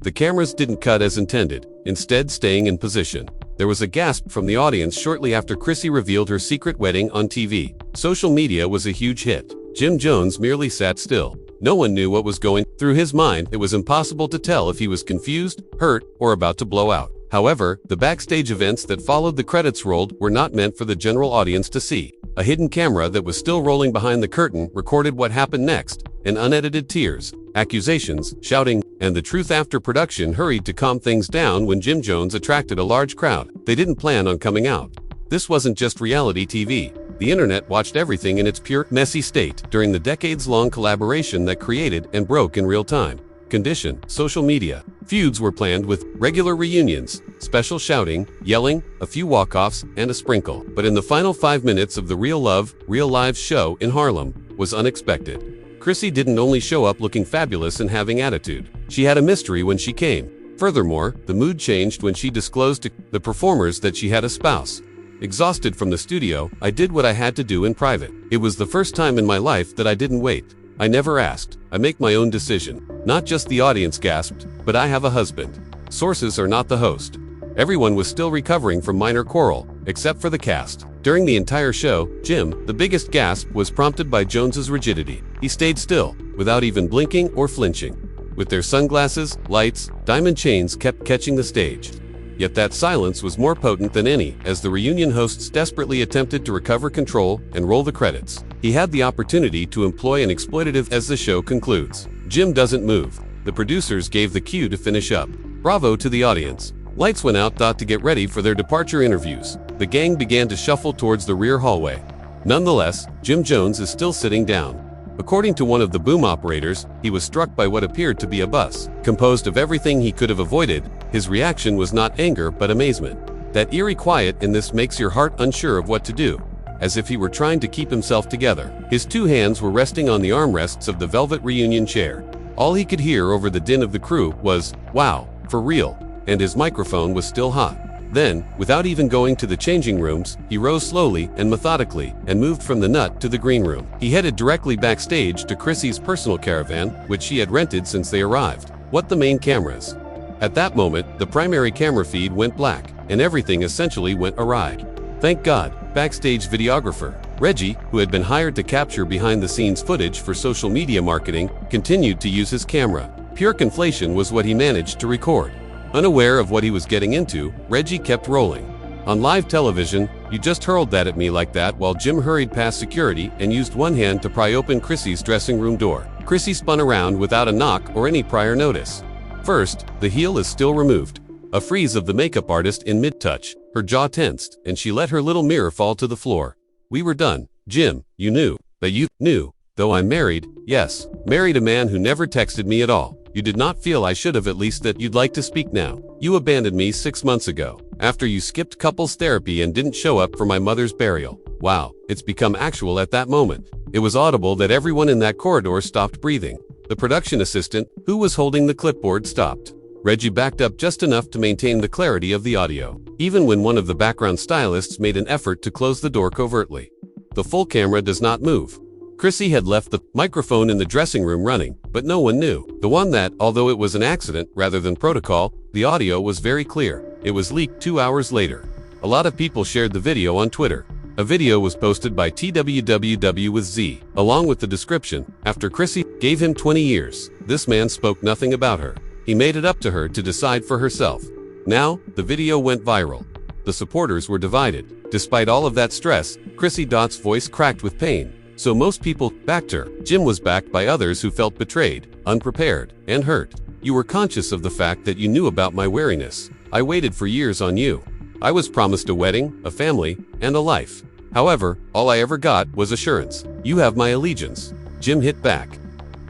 The cameras didn't cut as intended, instead staying in position. There was a gasp from the audience shortly after Chrissy revealed her secret wedding on TV. Social media was a huge hit. Jim Jones merely sat still. No one knew what was going through his mind. It was impossible to tell if he was confused, hurt, or about to blow out. However, the backstage events that followed the credits rolled were not meant for the general audience to see. A hidden camera that was still rolling behind the curtain recorded what happened next, and unedited tears, accusations, shouting, and the truth after production hurried to calm things down when Jim Jones attracted a large crowd. They didn't plan on coming out. This wasn't just reality TV. The internet watched everything in its pure, messy state during the decades-long collaboration that created and broke in real time. Condition, social media. Feuds were planned with regular reunions, special shouting, yelling, a few walk-offs, and a sprinkle. But in the final 5 minutes of the Real Love, Real Lives show in Harlem was unexpected. Chrissy didn't only show up looking fabulous and having attitude. She had a mystery when she came. Furthermore, the mood changed when she disclosed to the performers that she had a spouse. Exhausted from the studio, I did what I had to do in private. It was the first time in my life that I didn't wait. I never asked. I make my own decision. Not just the audience gasped, but I have a husband. Sources are not the host. Everyone was still recovering from minor quarrel, except for the cast. During the entire show, Jim, the biggest gasp, was prompted by Jones's rigidity. He stayed still, without even blinking or flinching. With their sunglasses, lights, diamond chains kept catching the stage. Yet that silence was more potent than any, as the reunion hosts desperately attempted to recover control and roll the credits. He had the opportunity to employ an exploitative as the show concludes. Jim doesn't move. The producers gave the cue to finish up. Bravo to the audience. Lights went out to get ready for their departure interviews. The gang began to shuffle towards the rear hallway. Nonetheless, Jim Jones is still sitting down. According to one of the boom operators, he was struck by what appeared to be a bus. Composed of everything he could have avoided, his reaction was not anger but amazement. That eerie quiet in this makes your heart unsure of what to do, as if he were trying to keep himself together. His two hands were resting on the armrests of the velvet reunion chair. All he could hear over the din of the crew was, "Wow, for real," and his microphone was still hot. Then, without even going to the changing rooms, he rose slowly and methodically and moved from the nut to the green room. He headed directly backstage to Chrissy's personal caravan, which she had rented since they arrived. What the main cameras? At that moment, the primary camera feed went black, and everything essentially went awry. Thank God, backstage videographer Reggie, who had been hired to capture behind-the-scenes footage for social media marketing, continued to use his camera. Pure conflation was what he managed to record. Unaware of what he was getting into, Reggie kept rolling. On live television, "You just hurled that at me like that," while Jim hurried past security and used one hand to pry open Chrissy's dressing room door. Chrissy spun around without a knock or any prior notice. First, the heel is still removed. A freeze of the makeup artist in mid-touch. Her jaw tensed, and she let her little mirror fall to the floor. "We were done. Jim, you knew. But you knew. Though I'm married, yes, married a man who never texted me at all. You did not feel I should have at least that you'd like to speak now. You abandoned me 6 months ago, after you skipped couples therapy and didn't show up for my mother's burial." Wow, it's become actual at that moment. It was audible that everyone in that corridor stopped breathing. The production assistant, who was holding the clipboard, stopped. Reggie backed up just enough to maintain the clarity of the audio, even when one of the background stylists made an effort to close the door covertly. The full camera does not move. Chrissy had left the microphone in the dressing room running, but no one knew. The one that, although it was an accident rather than protocol, the audio was very clear. It was leaked 2 hours later. A lot of people shared the video on Twitter. A video was posted by TWWW with Z, along with the description, "After Chrissy gave him 20 years, this man spoke nothing about her. He made it up to her to decide for herself." Now, the video went viral. The supporters were divided. Despite all of that stress, Chrissy Dot's voice cracked with pain. So most people backed her. Jim was backed by others who felt betrayed, unprepared, and hurt. "You were conscious of the fact that you knew about my wariness. I waited for years on you. I was promised a wedding, a family, and a life. However, all I ever got was assurance. You have my allegiance." Jim hit back.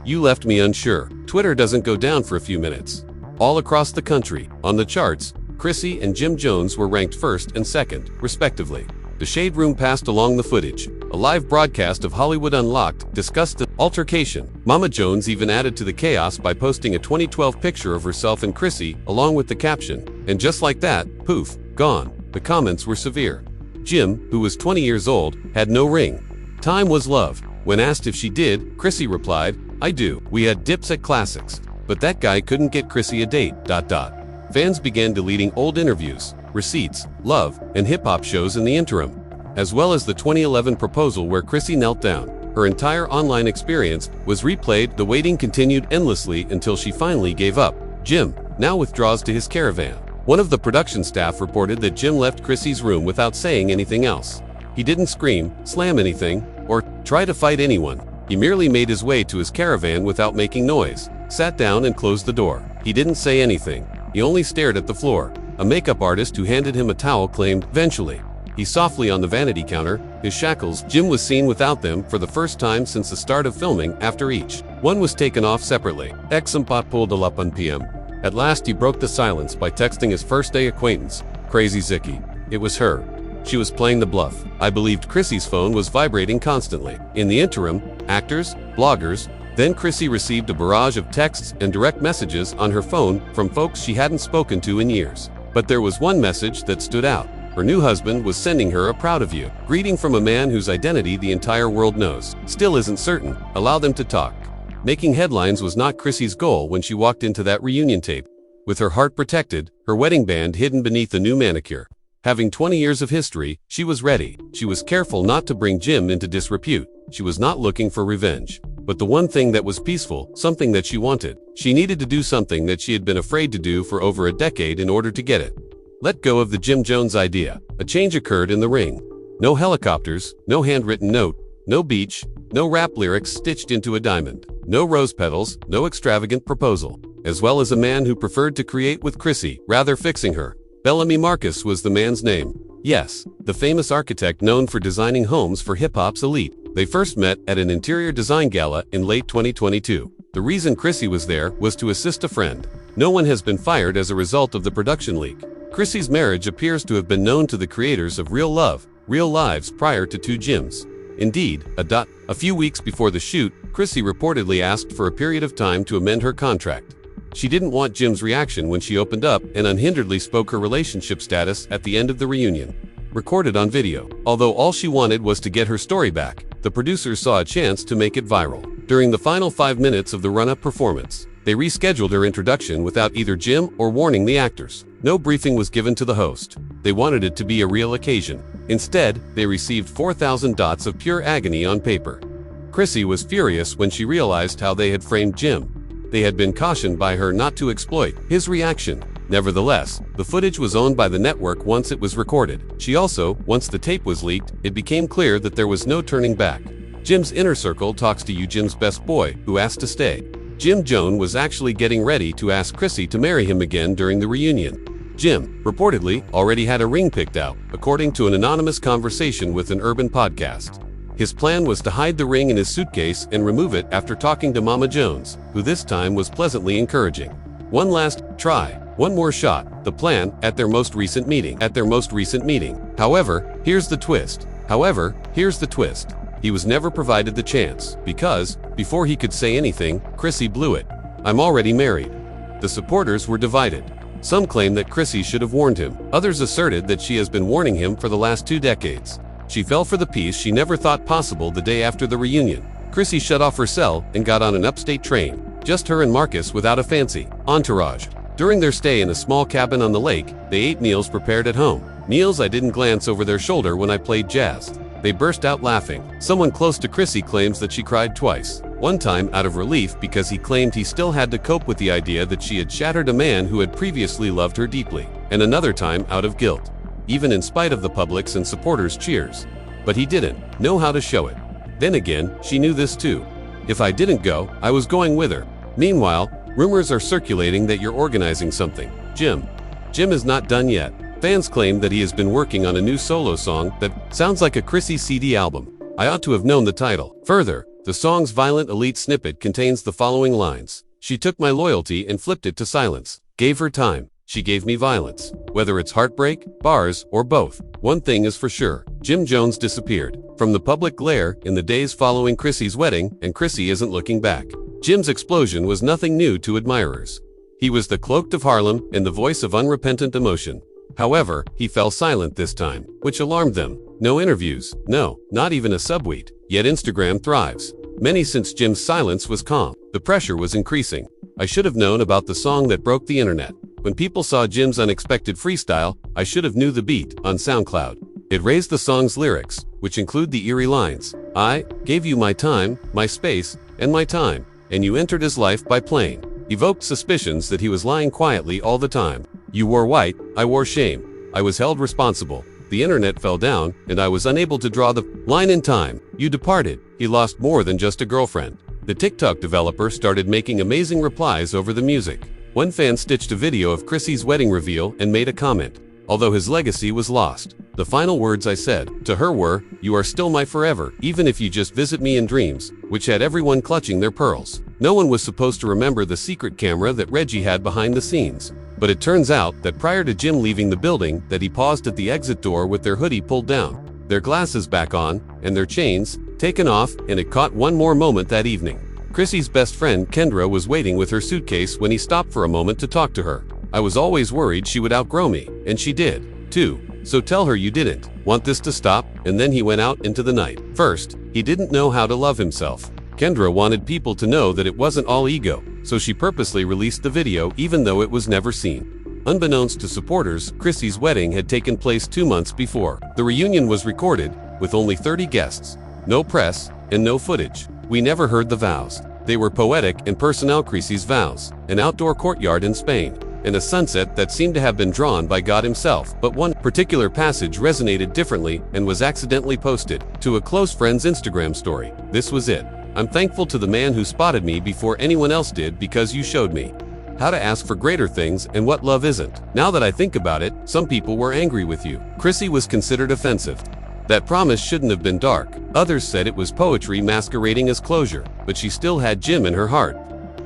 "You left me unsure." Twitter doesn't go down for a few minutes. All across the country, on the charts, Chrissy and Jim Jones were ranked first and second, respectively. The Shade Room passed along the footage. A live broadcast of Hollywood Unlocked discussed the altercation. Mama Jones even added to the chaos by posting a 2012 picture of herself and Chrissy, along with the caption, "And just like that, poof, gone." The comments were severe. Jim, who was 20 years old, had no ring. Time was love. When asked if she did, Chrissy replied, "I do. We had dips at classics." but that guy couldn't get Chrissy a date, ... Fans began deleting old interviews, receipts, love, and hip-hop shows in the interim, as well as the 2011 proposal where Chrissy knelt down. Her entire online experience was replayed. The waiting continued endlessly until she finally gave up. Jim now withdraws to his caravan. One of the production staff reported that Jim left Chrissy's room without saying anything else. He didn't scream, slam anything, or try to fight anyone. He merely made his way to his caravan without making noise, sat down and closed the door. He didn't say anything. He only stared at the floor. A makeup artist who handed him a towel claimed, eventually, he softly on the vanity counter, his shackles. Jim was seen without them for the first time since the start of filming. After each one was taken off separately. Exempot pulled 11 p.m. At last he broke the silence by texting his first-day acquaintance, Crazy Zicky. It was her. She was playing the bluff. I believed Chrissy's phone was vibrating constantly. In the interim, actors, bloggers, then Chrissy received a barrage of texts and direct messages on her phone from folks she hadn't spoken to in years. But there was one message that stood out. Her new husband was sending her a proud of you greeting from a man whose identity the entire world knows. Still isn't certain. Allow them to talk. Making headlines was not Chrissy's goal when she walked into that reunion tape. With her heart protected, her wedding band hidden beneath a new manicure. Having 20 years of history, she was ready. She was careful not to bring Jim into disrepute. She was not looking for revenge. But the one thing that was peaceful, something that she wanted. She needed to do something that she had been afraid to do for over a decade in order to get it. Let go of the Jim Jones idea. A change occurred in the ring. No helicopters, no handwritten note, no beach, no rap lyrics stitched into a diamond, no rose petals, no extravagant proposal. As well as a man who preferred to create with Chrissy, rather fixing her. Bellamy Marcus was the man's name. Yes, the famous architect known for designing homes for hip-hop's elite. They first met at an interior design gala in late 2022. The reason Chrissy was there was to assist a friend. No one has been fired as a result of the production leak. Chrissy's marriage appears to have been known to the creators of Real Love, Real Lives prior to Two Jims. Indeed, a few weeks before the shoot, Chrissy reportedly asked for a period of time to amend her contract. She didn't want Jim's reaction when she opened up and unhinderedly spoke her relationship status at the end of the reunion. Recorded on video. Although all she wanted was to get her story back, the producers saw a chance to make it viral. During the final 5 minutes of the run-up performance, they rescheduled her introduction without either Jim or warning the actors. No briefing was given to the host. They wanted it to be a real occasion. Instead, they received 4,000 dots of pure agony on paper. Chrissy was furious when she realized how they had framed Jim. They had been cautioned by her not to exploit his reaction. Nevertheless, the footage was owned by the network once it was recorded. She also, once the tape was leaked, it became clear that there was no turning back. Jim's inner circle talks to you, Jim's best boy, who asked to stay. Jim Jones was actually getting ready to ask Chrissy to marry him again during the reunion. Jim, reportedly, already had a ring picked out, according to an anonymous conversation with an urban podcast. His plan was to hide the ring in his suitcase and remove it after talking to Mama Jones, who this time was pleasantly encouraging. One last try, one more shot, the plan at their most recent meeting. However, here's the twist. He was never provided the chance, because, before he could say anything, Chrissy blew it. I'm already married. The supporters were divided. Some claim that Chrissy should have warned him. Others asserted that she has been warning him for the last 2 decades. She fell for the piece she never thought possible the day after the reunion. Chrissy shut off her cell and got on an upstate train. Just her and Marcus without a fancy entourage. During their stay in a small cabin on the lake, they ate meals prepared at home. Meals I didn't glance over their shoulder when I played jazz. They burst out laughing. Someone close to Chrissy claims that she cried twice. One time out of relief because he claimed he still had to cope with the idea that she had shattered a man who had previously loved her deeply. And another time out of guilt. Even in spite of the public's and supporters' cheers. But he didn't know how to show it. Then again, she knew this too. If I didn't go, I was going with her. Meanwhile, rumors are circulating that you're organizing something. Jim is not done yet. Fans claim that he has been working on a new solo song that sounds like a Chrissy CD album. I ought to have known the title. Further, the song's violent elite snippet contains the following lines. She took my loyalty and flipped it to silence. Gave her time. She gave me violence. Whether it's heartbreak, bars, or both, one thing is for sure. Jim Jones disappeared from the public glare in the days following Chrissy's wedding, and Chrissy isn't looking back. Jim's explosion was nothing new to admirers. He was the cloaked of Harlem and the voice of unrepentant emotion. However, he fell silent this time, which alarmed them. No interviews, no, not even a subtweet. Yet Instagram thrives. Many since Jim's silence was calm. The pressure was increasing. I should have known about the song that broke the internet. When people saw Jim's unexpected freestyle, I should have knew the beat on SoundCloud. It raised the song's lyrics, which include the eerie lines, "I gave you my time, my space, and my time, and you entered his life by playing," evoked suspicions that he was lying quietly all the time. "You wore white, I wore shame. I was held responsible. The internet fell down, and I was unable to draw the line in time. You departed." He lost more than just a girlfriend. The TikTok developer started making amazing replies over the music. One fan stitched a video of Chrissy's wedding reveal and made a comment. Although his legacy was lost, the final words I said to her were, "You are still my forever, even if you just visit me in dreams," which had everyone clutching their pearls. No one was supposed to remember the secret camera that Reggie had behind the scenes. But it turns out that prior to Jim leaving the building, that he paused at the exit door with their hoodie pulled down, their glasses back on, and their chains taken off, and it caught one more moment that evening. Chrissy's best friend Kendra was waiting with her suitcase when he stopped for a moment to talk to her. "I was always worried she would outgrow me, and she did, too. So tell her you didn't want this to stop," and then he went out into the night. First, he didn't know how to love himself. Kendra wanted people to know that it wasn't all ego, so she purposely released the video even though it was never seen. Unbeknownst to supporters, Chrissy's wedding had taken place 2 months before. The reunion was recorded, with only 30 guests, no press, and no footage. We never heard the vows. They were poetic and personal. Chrissy's vows, an outdoor courtyard in Spain, and a sunset that seemed to have been drawn by God himself. But one particular passage resonated differently and was accidentally posted to a close friend's Instagram story. This was it. "I'm thankful to the man who spotted me before anyone else did, because you showed me how to ask for greater things and what love isn't." Now that I think about it, some people were angry with you. Chrissy was considered offensive. That promise shouldn't have been dark. Others said it was poetry masquerading as closure, but she still had Jim in her heart.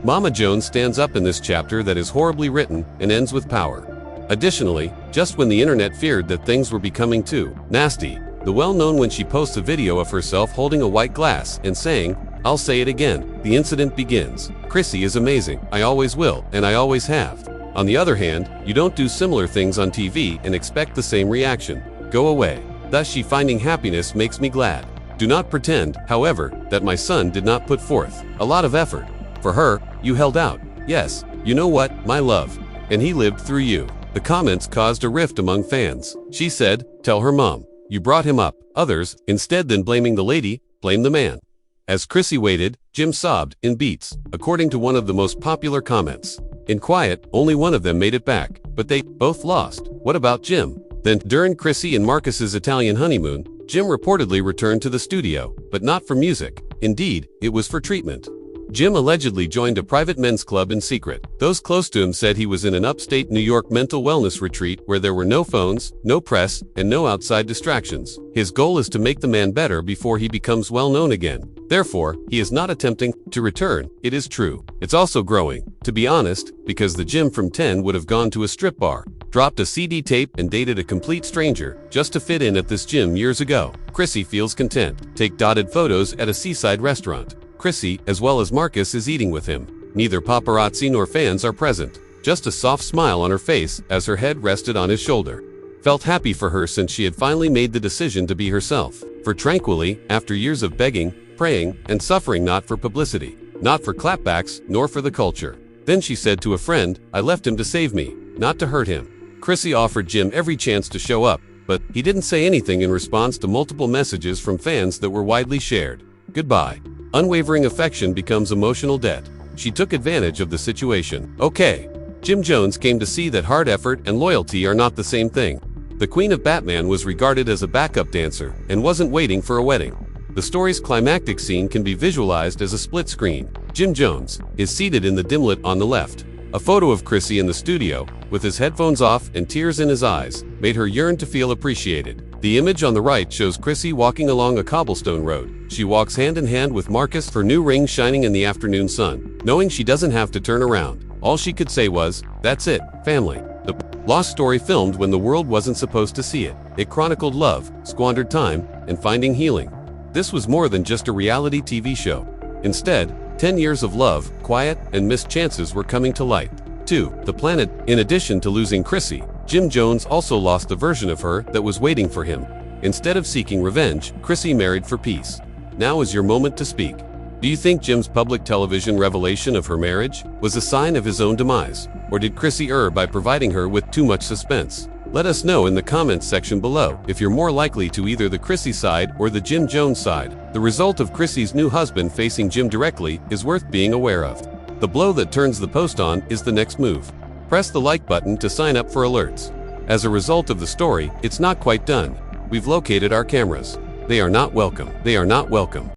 Mama Jones stands up in this chapter that is horribly written and ends with power. Additionally, just when the internet feared that things were becoming too nasty, the well-known when she posts a video of herself holding a white glass and saying, "I'll say it again," the incident begins. Chrissy is amazing. I always will, and I always have. On the other hand, you don't do similar things on TV and expect the same reaction. Go away. Thus she finding happiness makes me glad. Do not pretend, however, that my son did not put forth a lot of effort. For her, you held out. Yes, you know what, my love. And he lived through you. The comments caused a rift among fans. She said, "Tell her mom. You brought him up." Others, instead than blaming the lady, blamed the man. As Chrissy waited, Jim sobbed in beats, according to one of the most popular comments. In quiet, only one of them made it back, but they both lost. What about Jim? Then, during Chrissy and Marcus's Italian honeymoon, Jim reportedly returned to the studio, but not for music. Indeed, it was for treatment. Jim allegedly joined a private men's club in secret. Those close to him said he was in an upstate New York mental wellness retreat where there were no phones, no press, and no outside distractions. His goal is to make the man better before he becomes well known again. Therefore, he is not attempting to return. It is true. It's also growing, to be honest, because the Jim from 10 would have gone to a strip bar, dropped a CD tape, and dated a complete stranger just to fit in at this gym years ago. Chrissy feels content. Take dotted photos at a seaside restaurant. Chrissy, as well as Marcus, is eating with him. Neither paparazzi nor fans are present. Just a soft smile on her face as her head rested on his shoulder. Felt happy for her since she had finally made the decision to be herself. For tranquilly, after years of begging, praying, and suffering, not for publicity, not for clapbacks, nor for the culture. Then she said to a friend, "I left him to save me, not to hurt him." Chrissy offered Jim every chance to show up, but he didn't say anything in response to multiple messages from fans that were widely shared. Goodbye. Unwavering affection becomes emotional debt. She took advantage of the situation. Okay. Jim Jones came to see that hard effort and loyalty are not the same thing. The Queen of Batman was regarded as a backup dancer and wasn't waiting for a wedding. The story's climactic scene can be visualized as a split screen. Jim Jones is seated in the dimlet on the left. A photo of Chrissy in the studio, with his headphones off and tears in his eyes, made her yearn to feel appreciated. The image on the right shows Chrissy walking along a cobblestone road. She walks hand in hand with Marcus, her new ring shining in the afternoon sun. Knowing she doesn't have to turn around, all she could say was, "That's it, family." The lost story filmed when the world wasn't supposed to see it. It chronicled love, squandered time, and finding healing. This was more than just a reality TV show. Instead, 10 years of love, quiet, and missed chances were coming to light. 2. The planet. In addition to losing Chrissy, Jim Jones also lost the version of her that was waiting for him. Instead of seeking revenge, Chrissy married for peace. Now is your moment to speak. Do you think Jim's public television revelation of her marriage was a sign of his own demise? Or did Chrissy err by providing her with too much suspense? Let us know in the comments section below if you're more likely to either the Chrissy side or the Jim Jones side. The result of Chrissy's new husband facing Jim directly is worth being aware of. The blow that turns the post on is the next move. Press the like button to sign up for alerts. As a result of the story, it's not quite done. We've located our cameras. They are not welcome. They are not welcome.